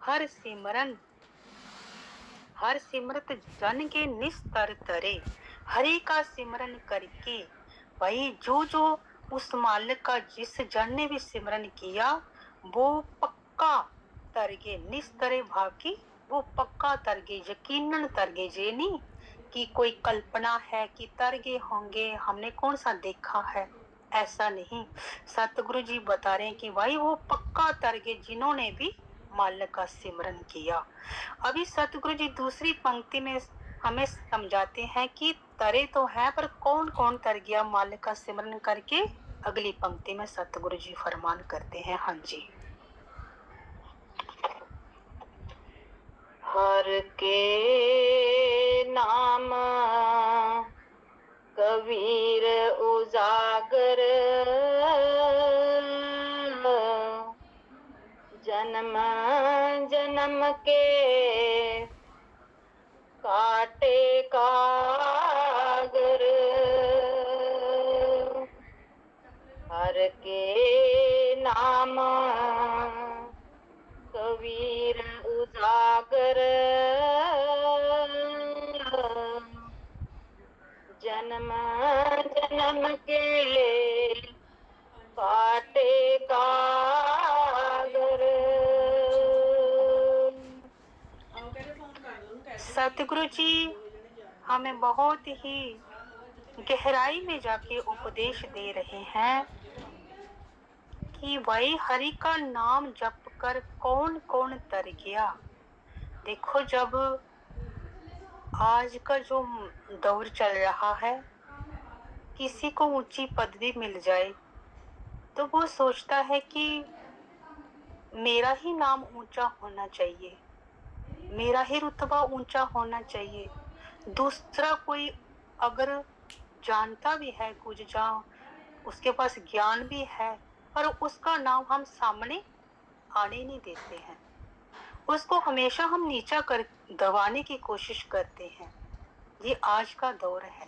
हर सिमरन हर सिमरत जन के निस्तर तरे। हरि का सिमरन करके भाई जो उस मालिक का जिस जन ने भी सिमरन किया वो पक्का तरगे, निस्तरे भाव की वो पक्का तरगे, यकीनन तरगे। ये नहीं कि कोई कल्पना है कि तरगे होंगे, हमने कौन सा देखा है, ऐसा नहीं। सतगुरु जी बता रहे हैं कि भाई वो पक्का तरगे जिन्होंने भी मालिक का सिमरन किया। अभी सतगुरु जी दूसरी पंक्ति में हमें समझाते हैं कि तरे तो है पर कौन कौन तर गया मालिक का सिमरन करके। अगली पंक्ति में सतगुरु जी फरमान करते हैं, हाँ जी। हर के नाम कबीर उजागर, जन्म जन्म के काटे कागर। हर के नाम कबीर उजागर, जन्म जन्म के काटे कागर। सतगुरु जी हमें बहुत ही गहराई में जाके उपदेश दे रहे हैं कि भाई हरि का नाम जप कर कौन कौन तर गया। देखो जब आज का जो दौर चल रहा है, किसी को ऊंची पदवी मिल जाए तो वो सोचता है कि मेरा ही नाम ऊंचा होना चाहिए, मेरा ही रुतबा ऊंचा होना चाहिए। दूसरा कोई अगर जानता भी है कुछ, जहाँ उसके पास ज्ञान भी है, पर उसका नाम हम सामने आने नहीं देते हैं, उसको हमेशा हम नीचा कर दबाने की कोशिश करते हैं। ये आज का दौर है।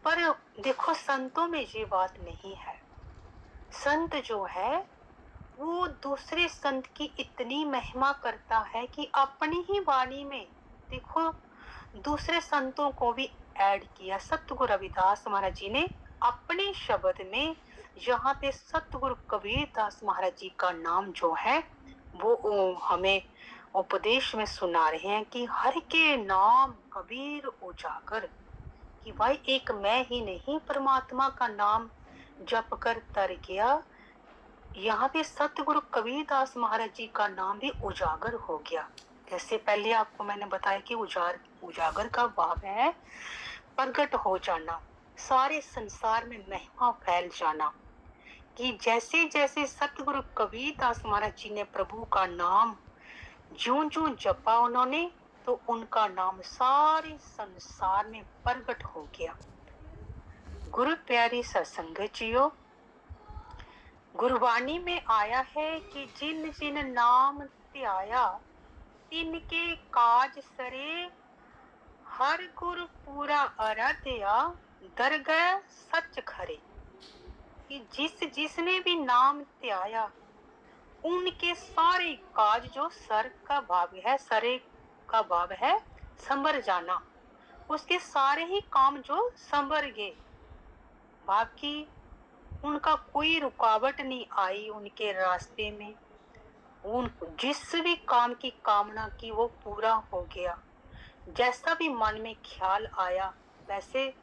पर देखो संतों में ये बात नहीं है। संत जो है वो दूसरे संत की इतनी महिमा करता है कि अपनी ही वाणी में देखो दूसरे संतों को भी ऐड किया। सतगुरु रविदास महाराज जी ने अपने शब्द में यहाँ पे सतगुरु कबीर दास महाराज जी का नाम जो है वो हमें उपदेश में सुना रहे हैं कि हर के नाम कबीर उजागर, कि भाई एक मैं ही नहीं परमात्मा का नाम जप कर तर गया। यहाँ पे सतगुरु कबीर दास महाराज जी का नाम भी उजागर हो गया। जैसे पहले आपको मैंने बताया कि उजागर का भाव है प्रकट हो जाना, सारे संसार में महिमा फैल जाना। कि जैसे जैसे सतगुरु कबीर दास महाराज जी ने प्रभु का नाम ज्यों ज्यों जपा उन्होंने, तो उनका नाम सारे संसार में प्रकट हो गया। गुरु प्यारी सत्संगत जियो, गुरबानी में आया है कि जिन जिन नाम ध्याया तिनके काज सरे, हर गुरु पूरा आराध्या दरगह सच खरे। कि जिस जिसने भी नाम ध्याया उनके सारे काज, जो सर का भाव है, सरे का भाव है संभर जाना, उसके सारे ही काम जो संभर गए। बाकी उनका कोई रुकावट नहीं आई उनके रास्ते में, उन जिस भी काम की कामना की वो पूरा हो गया। जैसा भी मन में ख्याल आया वैसे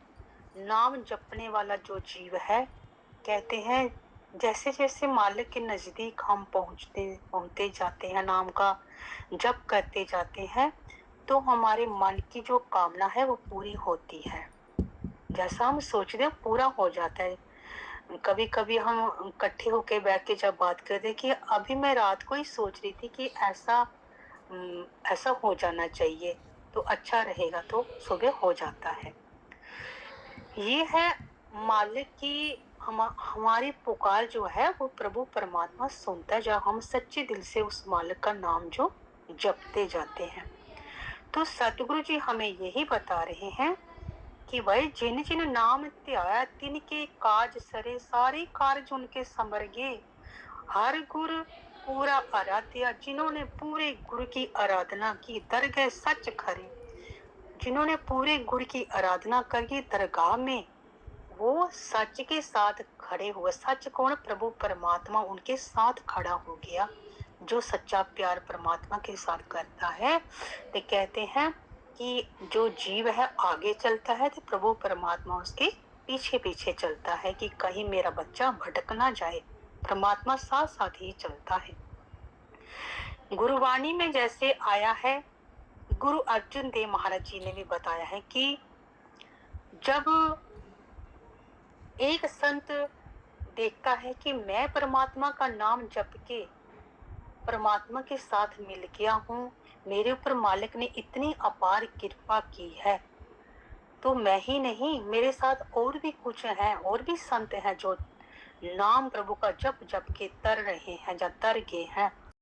नाम जपने वाला जो जीव है, कहते हैं जैसे जैसे मालिक के नजदीक हम पहुंचते जाते हैं, नाम का जप करते जाते हैं, तो हमारे मन की जो कामना है वो पूरी होती है। जैसा हम सोचते हैं पूरा हो जाता है। कभी कभी हम इकट्ठे होके बैठ के जब बात करते कि अभी मैं रात को ही सोच रही थी कि ऐसा हो जाना चाहिए तो अच्छा रहेगा, तो सुबह हो जाता है। ये है मालिक की हमारी पुकार जो है वो प्रभु परमात्मा सुनता है, जब हम सच्चे दिल से उस मालिक का नाम जो जपते जाते हैं। तो सतगुरु जी हमें यही बता रहे हैं कि भाई जिन जिन नाम ध्याया तिनके काज सरे, सारे कार्य उनके समर गए। हर गुर पूरा आराध्य, जिन्होंने पूरे गुरु की आराधना की, दरगह सच खरे, जिन्होंने पूरे गुरु की आराधना करी दरगाह में, वो सच के साथ खड़े हुए। सच कौन? प्रभु परमात्मा उनके साथ खड़ा हो गया। जो सच्चा प्यार परमात्मा के साथ करता है, तो कहते हैं कि जो जीव है आगे चलता है तो प्रभु परमात्मा उसके पीछे पीछे चलता है कि कहीं मेरा बच्चा भटक ना जाए। परमात्मा साथ साथ ही चलता है। गुरुवाणी में जैसे आया है, गुरु अर्जुन देव महाराज जी ने भी बताया है कि जब एक संत देखता है कि मैं परमात्मा का नाम जप के परमात्मा के साथ मिल गया हूँ, मेरे ऊपर मालिक ने इतनी अपार कृपा की है, तो मैं ही नहीं, मेरे साथ और भी कुछ हैं, और भी संत हैं जो नाम प्रभु का जप जप के तर रहे हैं या तर गए हैं,